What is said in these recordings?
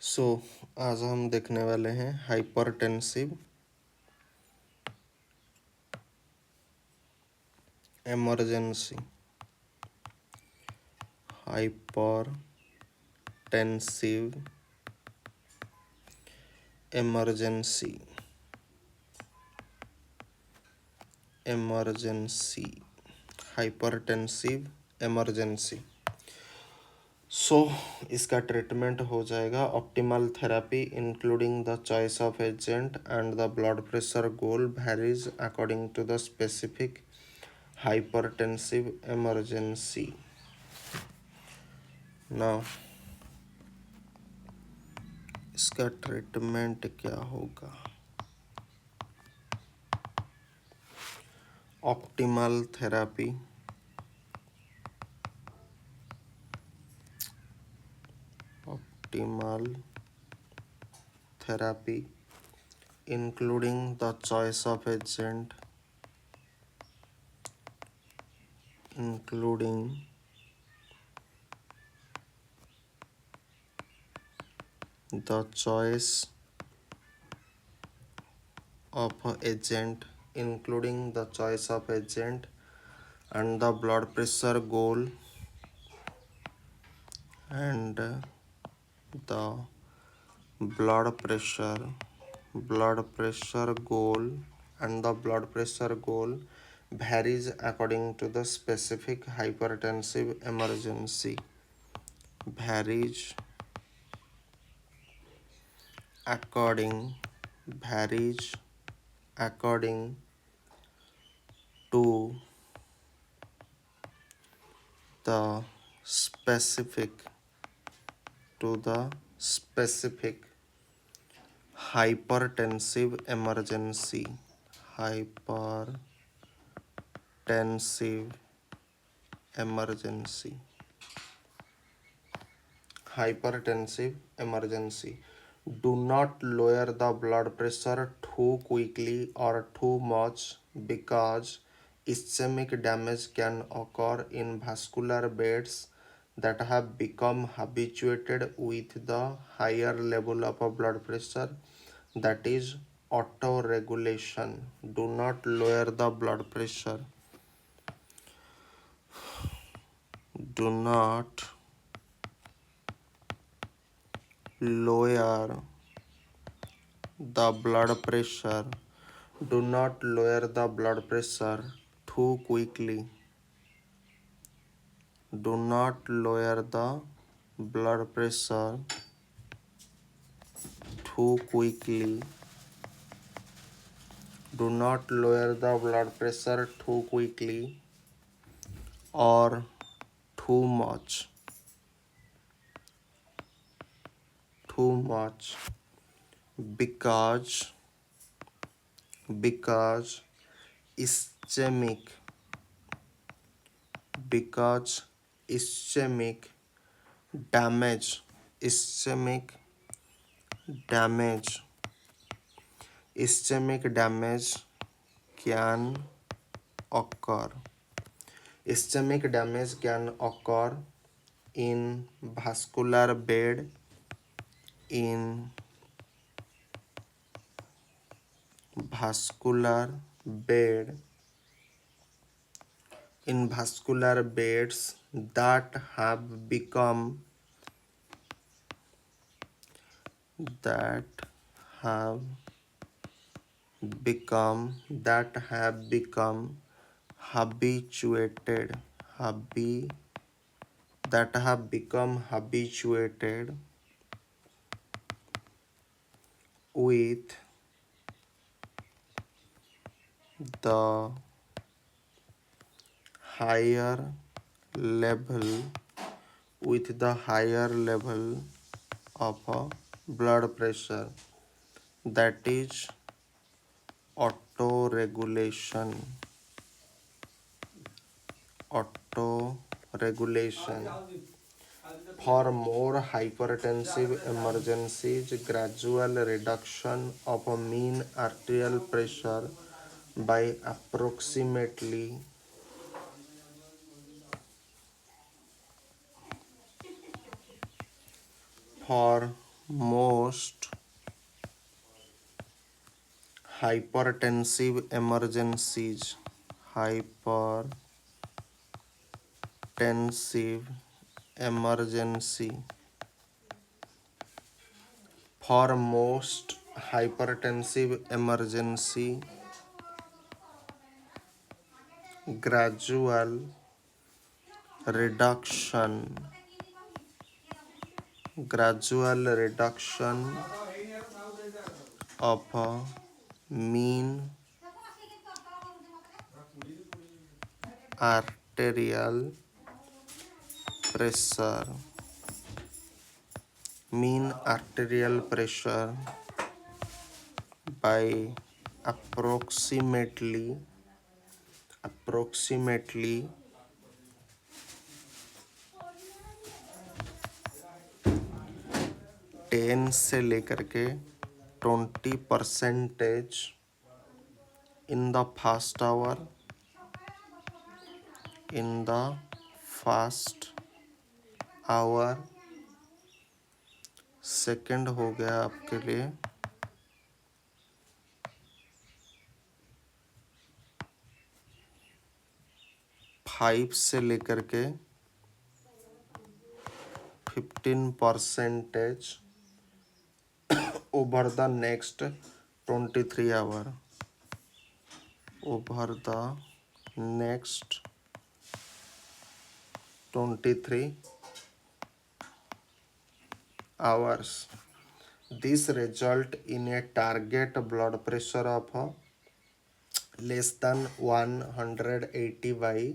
सो आज हम देखने वाले हैं hypertensive emergency. Hypertensive emergency emergency hypertensive emergency. So इसका ट्रीटमेंट हो जाएगा optimal therapy including the choice of agent and the blood pressure goal varies according to the specific hypertensive emergency. Now इसका treatment क्या होगा? Optimal therapy optimal therapy including the choice of agent including the choice of agent including the choice of agent and the blood pressure goal and the blood pressure goal and the blood pressure goal varies according to the specific hypertensive emergency. varies varies according to the specific hypertensive emergency. hypertensive emergency hypertensive emergency. Do not lower the blood pressure too quickly or too much because ischemic damage can occur in vascular beds that have become habituated with the higher level of blood pressure, that is auto-regulation. Do not lower the blood pressure. Do not lower the blood pressure. Do not lower the blood pressure too quickly. Do not lower the blood pressure too quickly. Do not lower the blood pressure too quickly or too much. Because ischemic damage can occur. Ischemic damage can occur in vascular bed beds that have become habituated with the higher level of blood pressure, that is auto-regulation. For more hypertensive emergencies, gradual reduction of mean arterial pressure by approximately 4 most hypertensive emergencies. Hypertensive emergency. For most hypertensive emergency, gradual reduction of mean arterial pressure by approximately 10 से लेकर के 20% in the first hour, second हो गया आपके लिए 5 से लेकर के 15% over the next 23 hour. Over the next 23 hours. This result in a target blood pressure of less than 180 by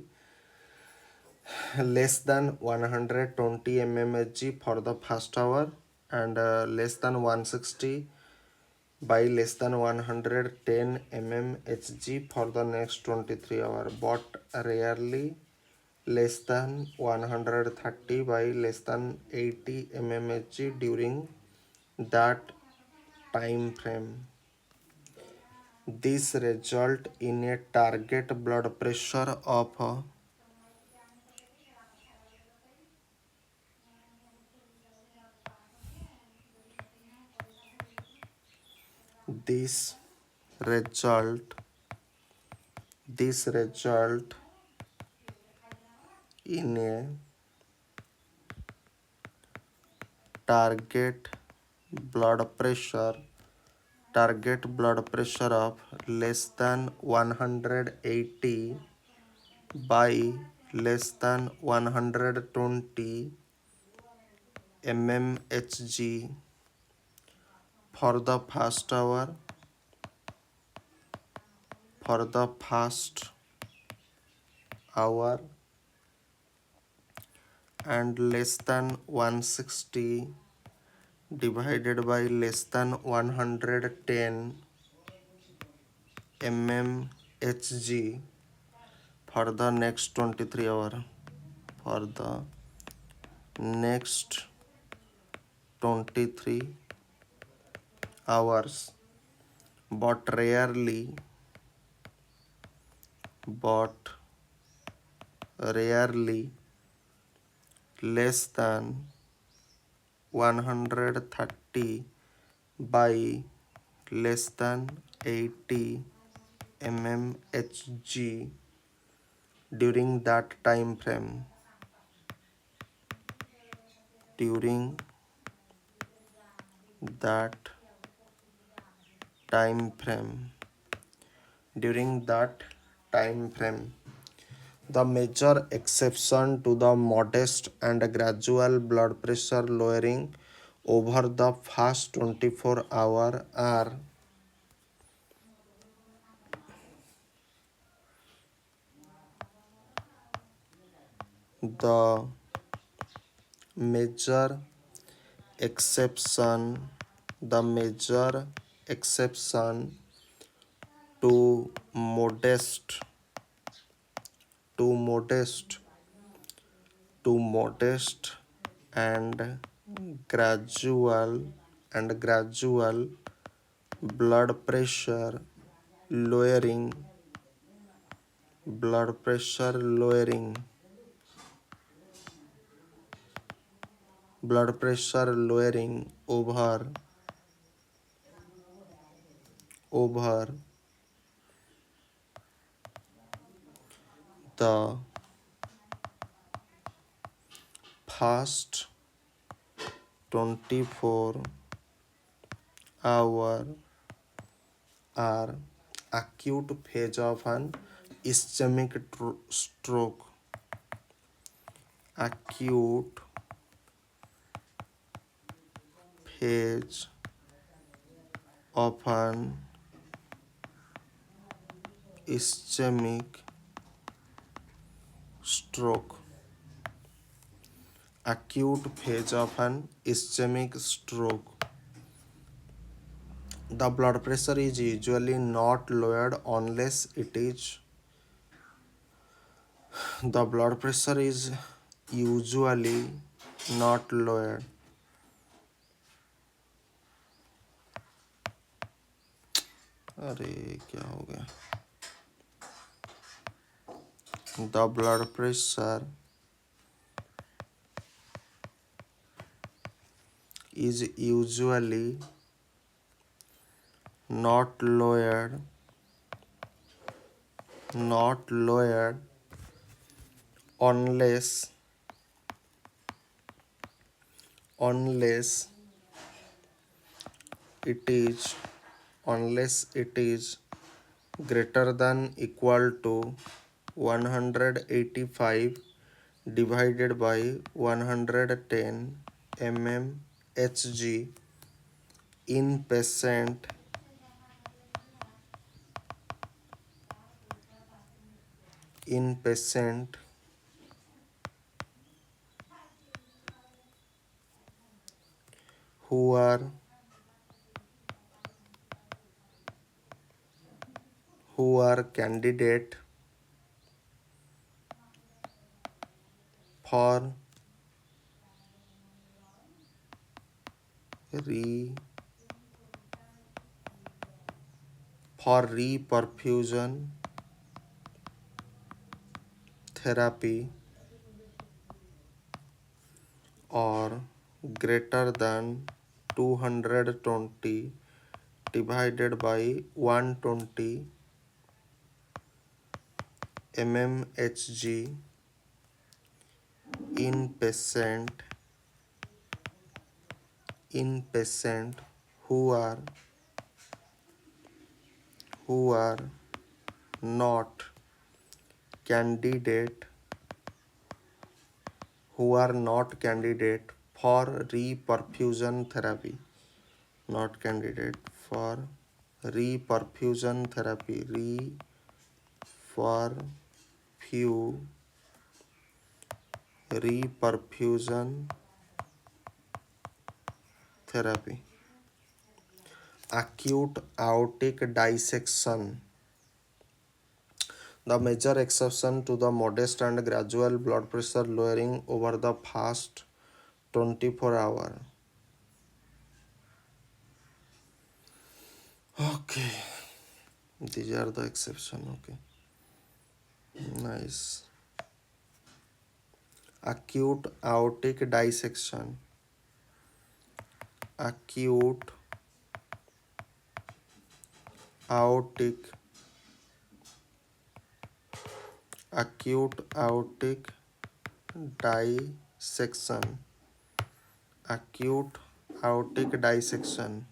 less than 120 mmHg for the first hour and less than 160 by less than 110 mmHg for the next 23 hours, but rarely less than 130 by less than 80 mmHg during that time frame. This result in a target blood pressure of this result in a target blood pressure of less than 180 by less than 120 mmHg for the first hour and less than 160 divided by less than 110 mmHg for the next 23 hour. For the next 23 hours, but rarely less than 130 by less than 80 mmHg during that time frame. During that time frame. The major exception to the modest and gradual blood pressure lowering over the first 24 hours are the major exception to modest and gradual blood pressure lowering blood pressure lowering over the past 24 hour are acute phase of an ischemic stroke. Acute phase of an ischemic stroke. Acute phase of an ischemic stroke. The blood pressure is usually not lowered unless it is the blood pressure is usually not lowered अरे क्या हो गया the blood pressure is usually not lowered unless it is greater than equal to 185 divided by 110 mmHg in patient who are candidate for re reperfusion therapy or greater than 220 divided by 120 mmHg in patient who are not candidate for reperfusion therapy not candidate for reperfusion therapy reperfusion therapy acute aortic dissection. The major exception to the modest and gradual blood pressure lowering over the past 24 hours. Okay, these are the exception. Okay, nice. Acute aortic dissection. Acute aortic dissection. Acute aortic dissection.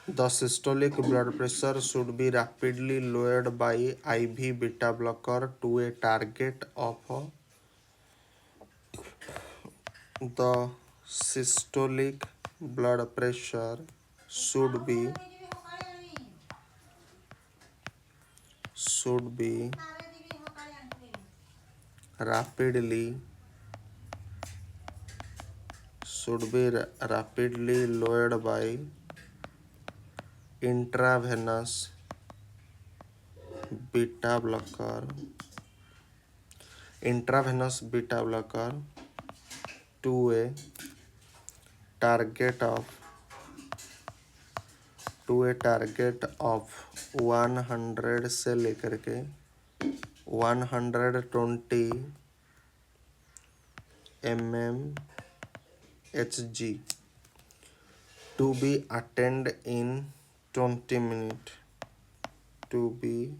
The systolic blood pressure should be rapidly lowered by IV beta blocker to a target of the systolic blood pressure should be rapidly lowered by intravenous beta blocker to a target of to a target of 100 से लेकर के 120 mmHg to be attained in 20 minutes. To be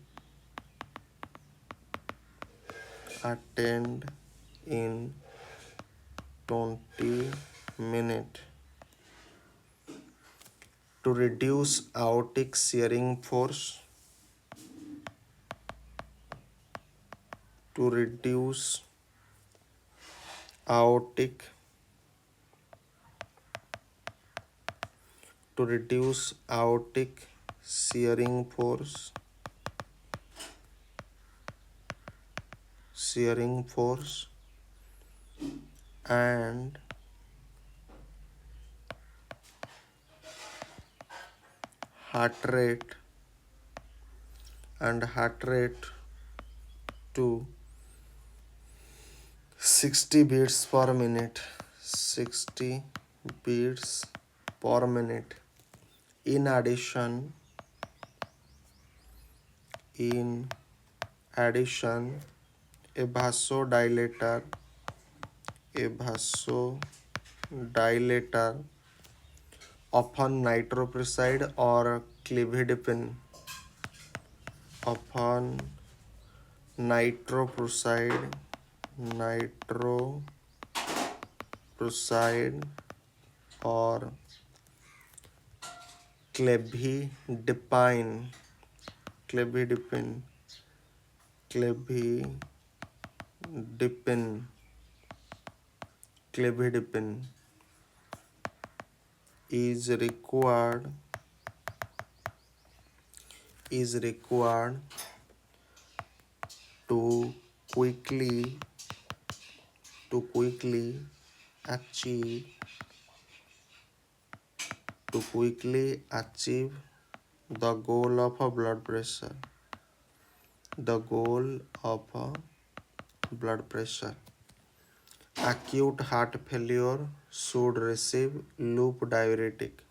attained in 20 minutes. To reduce aortic shearing force. To reduce aortic shearing force and heart rate to 60 beats per minute. 60 beats per minute. In addition, a vasodilator often nitroprusside or clevidipine or clevidipine is required to quickly achieve the goal of a blood pressure. Acute heart failure should receive loop diuretic.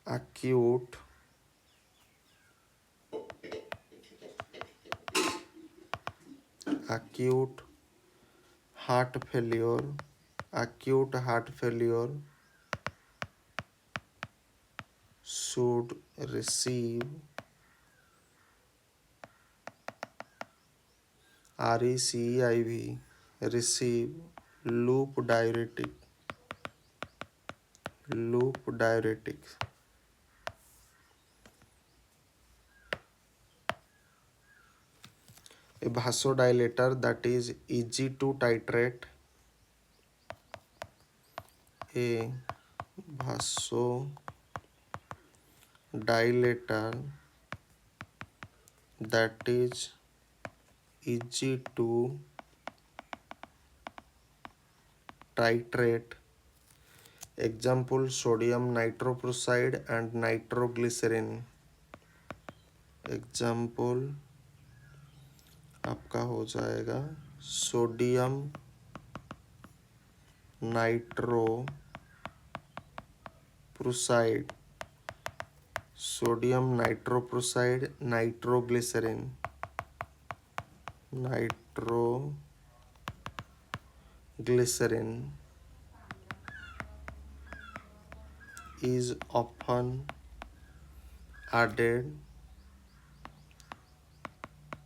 Acute heart failure should receive receive loop diuretic. A vasodilator that is easy to titrate. A vasodilator that is easy to titrate. Example, sodium nitroprusside and nitroglycerin. Example आपका हो जाएगा sodium nitroprusside nitroglycerin is often added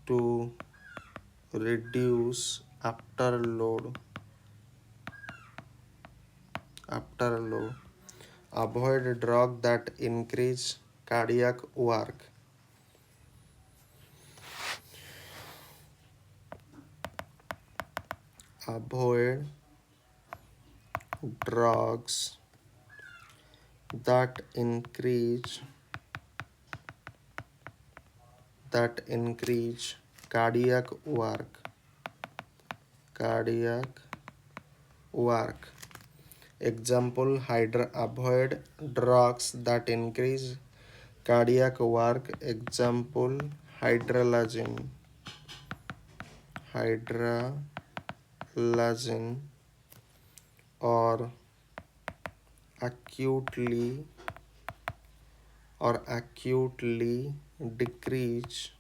to reduce afterload. Avoid drug that increase cardiac work. Avoid drugs that increase cardiac work. Example, avoid drugs that increase cardiac work. Example, hydralazine or acutely or acutely decrease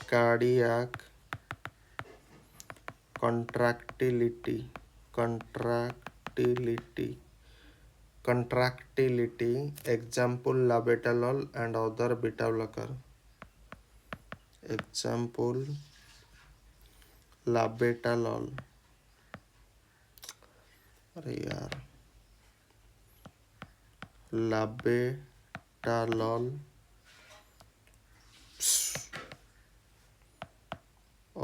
cardiac contractility contractility example labetalol and other beta blocker example labetalol अरे यार labetalol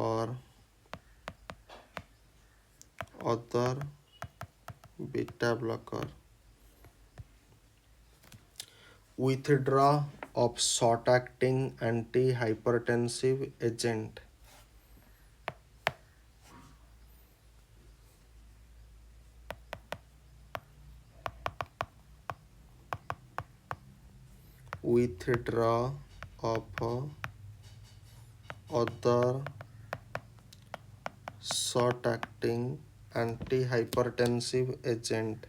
or other beta blocker withdraw of short acting antihypertensive agent withdraw of other short acting antihypertensive agent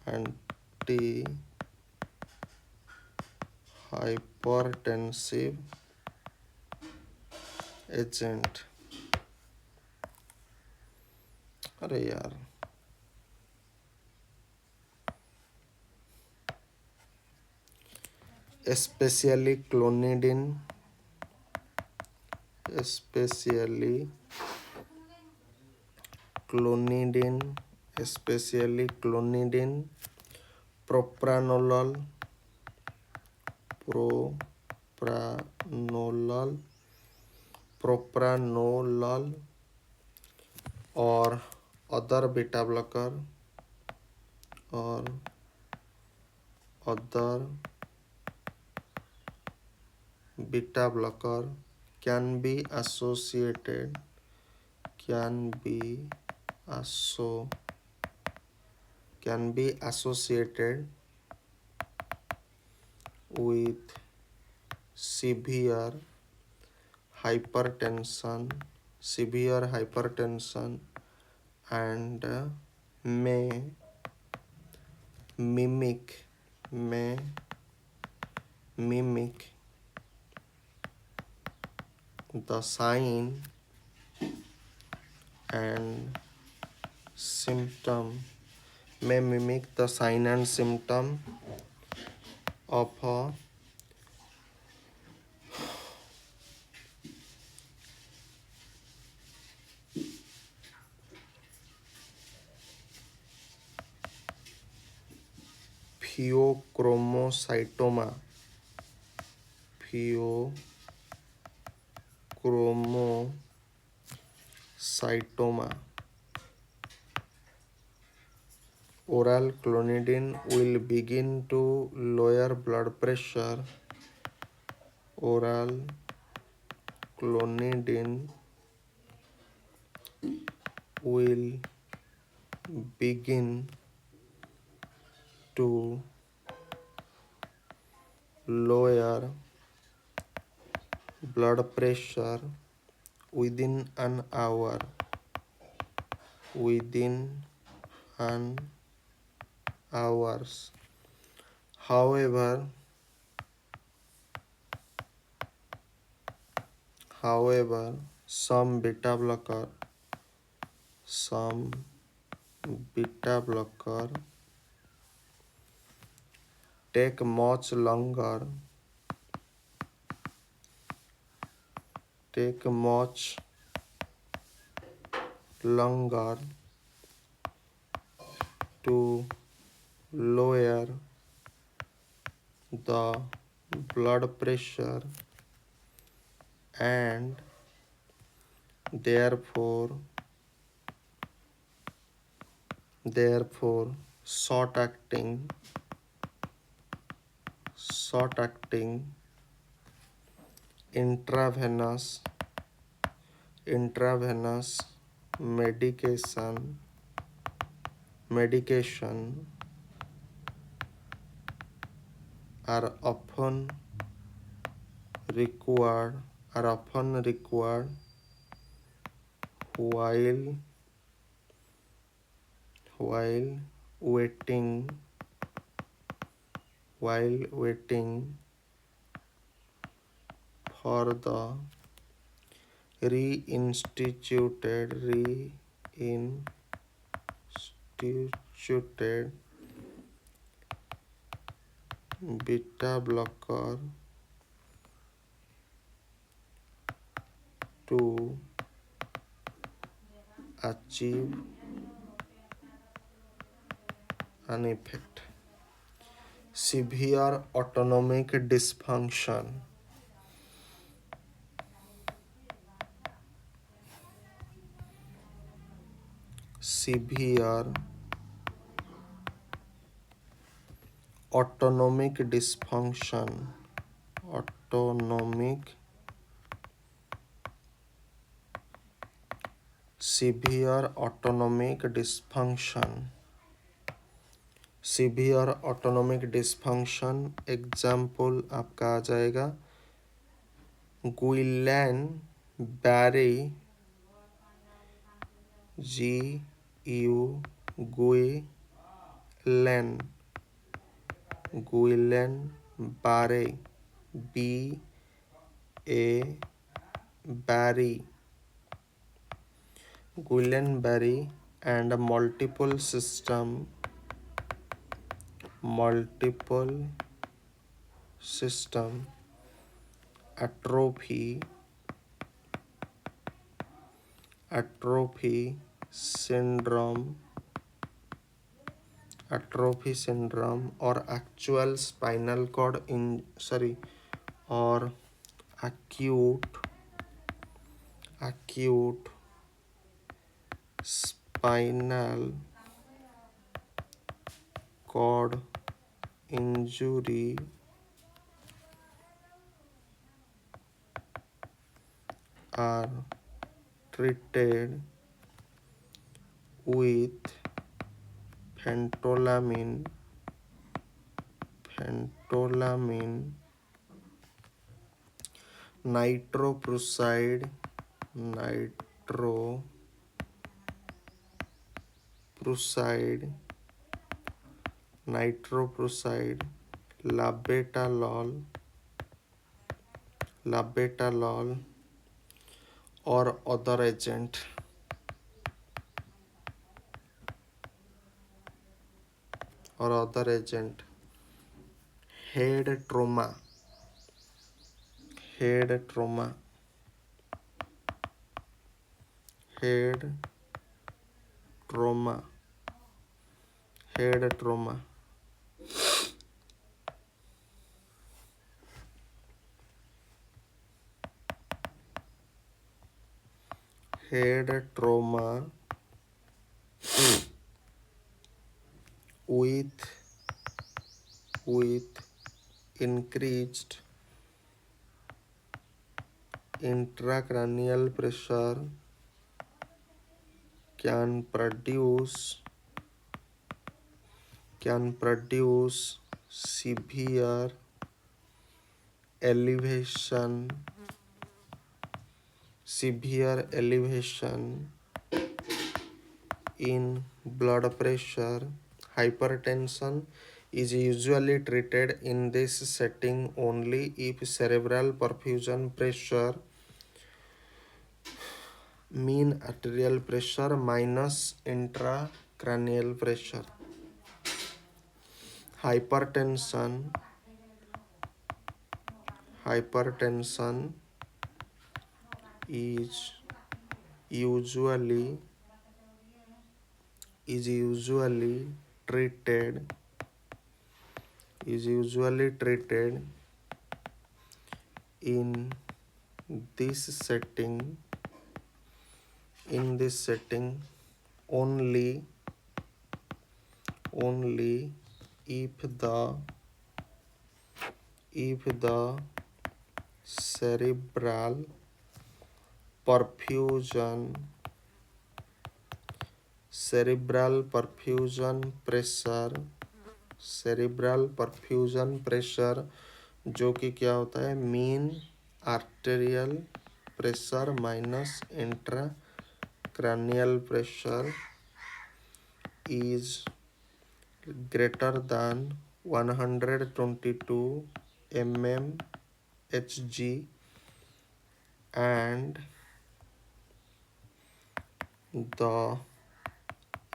antihypertensive agent अरे यार especially clonidine especially clonidine propranolol propranolol or other beta blocker or other beta blocker can be associated with severe hypertension and may mimic the sign and symptom of a pheochromocytoma oral clonidine will begin to lower blood pressure oral clonidine will begin to lower blood pressure within an hour however some beta blocker take much longer to lower the blood pressure and therefore short acting intravenous medication are often required while while waiting for the reinstituted beta blocker to achieve an effect. Severe autonomic dysfunction. Severe autonomic dysfunction. Severe autonomic dysfunction. Severe autonomic dysfunction example आपका आ जाएगा गुइलैन बैरे GU गुइलैन बारे BA Guillain-Barré and multiple system atrophy syndrome or actual spinal cord or acute spinal cord injury are treated with phentolamine, nitroprusside, labetalol or other agent. Head trauma. Head trauma. Head trauma. Head trauma with increased intracranial pressure can produce severe elevation in blood pressure. Hypertension is usually treated in this setting only if cerebral perfusion pressure, mean arterial pressure minus intracranial pressure. Hypertension is usually treated in this setting only if the cerebral perfusion pressure जो कि क्या होता है mean arterial pressure minus intracranial pressure is greater than 122 mmHg and the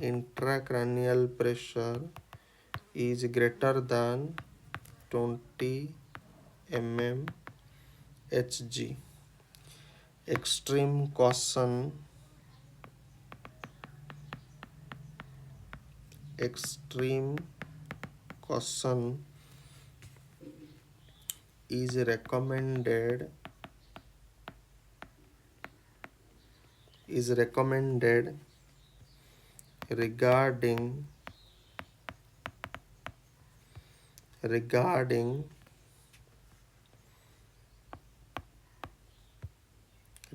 intracranial pressure is greater than 20 mmHg. Extreme caution extreme caution is recommended regarding regarding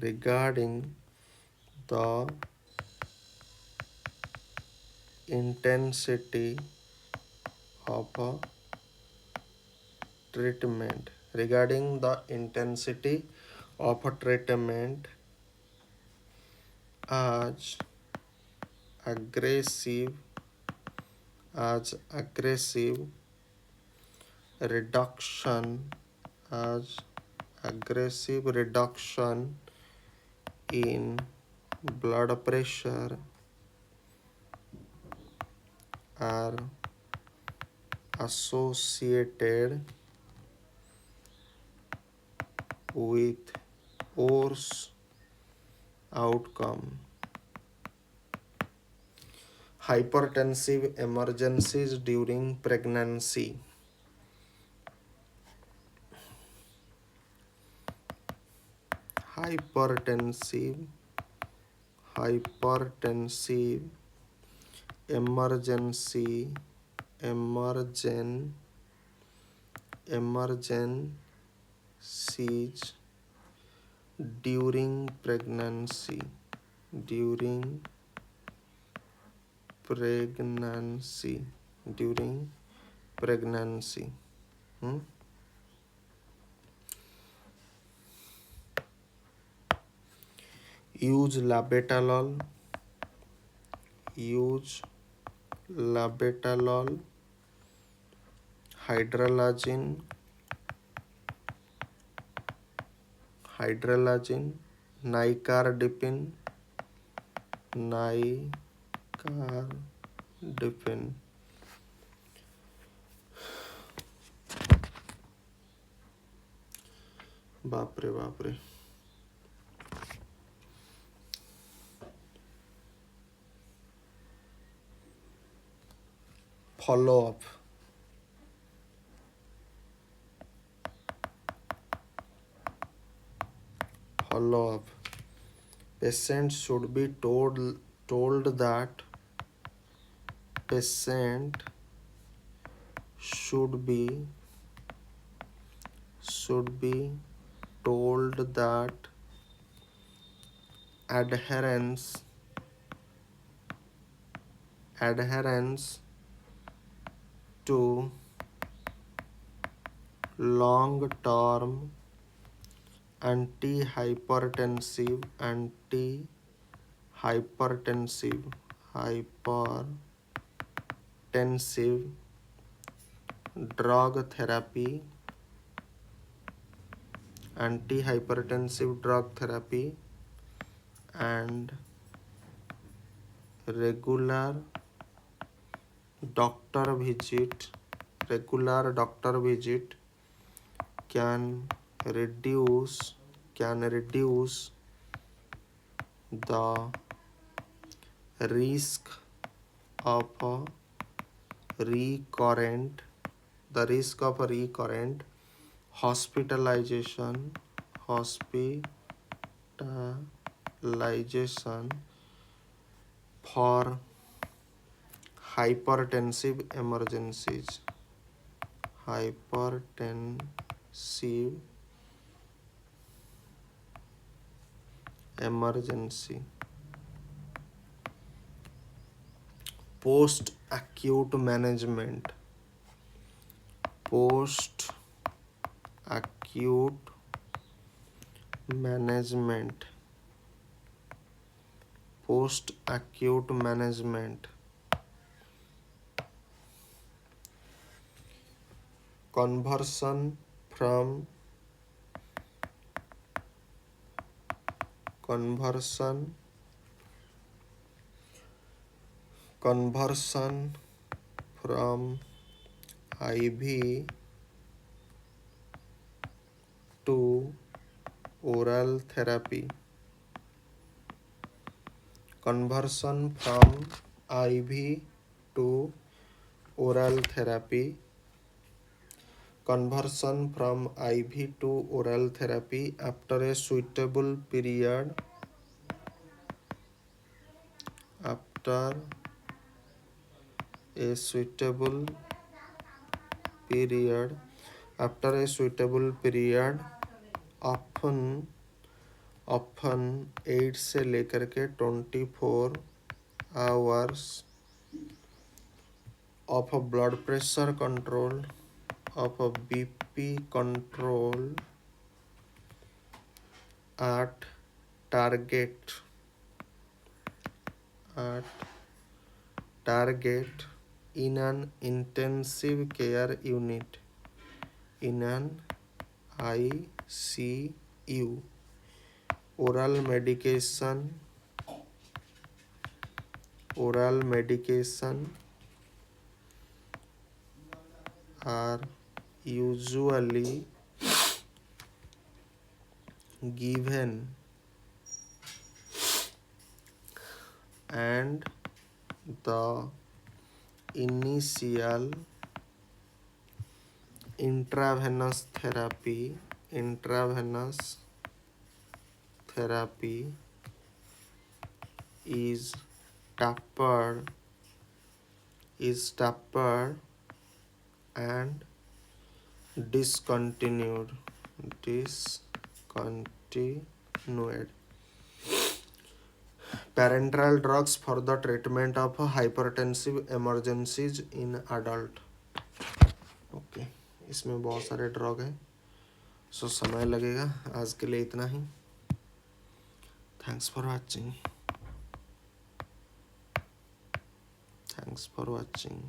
regarding the intensity of a treatment regarding the intensity of a treatment as aggressive aggressive reduction as aggressive reduction in blood pressure are associated with worse outcome. Hypertensive emergencies during pregnancy. Hypertensive emergency emergencies during pregnancy during pregnancy during pregnancy. Use labetalol hydralazine nicardipine बापरे बापरे. Follow up. Patient should be told that patient should be told that adherence to long-term antihypertensive drug therapy and regular doctor visit can reduce the risk of a recurrent hospitalization for hypertensive emergencies. Post acute management. Post acute management conversion from conversion conversion from IV to oral therapy. Conversion from IV to oral therapy. Conversion from IV to oral therapy after a suitable period. After a suitable period. After a suitable period. often 8 से लेकर के 24 hours of blood pressure control, of BP control at target in an intensive care unit, in an ICU. Oral medication are usually given and the initial intravenous therapy is tapered and discontinued. Parenteral drugs for the treatment of hypertensive emergencies in adult. Okay इसमें बहुत सारे drug हैं, सो समय लगेगा. आज के लिए इतना ही. Thanks for watching.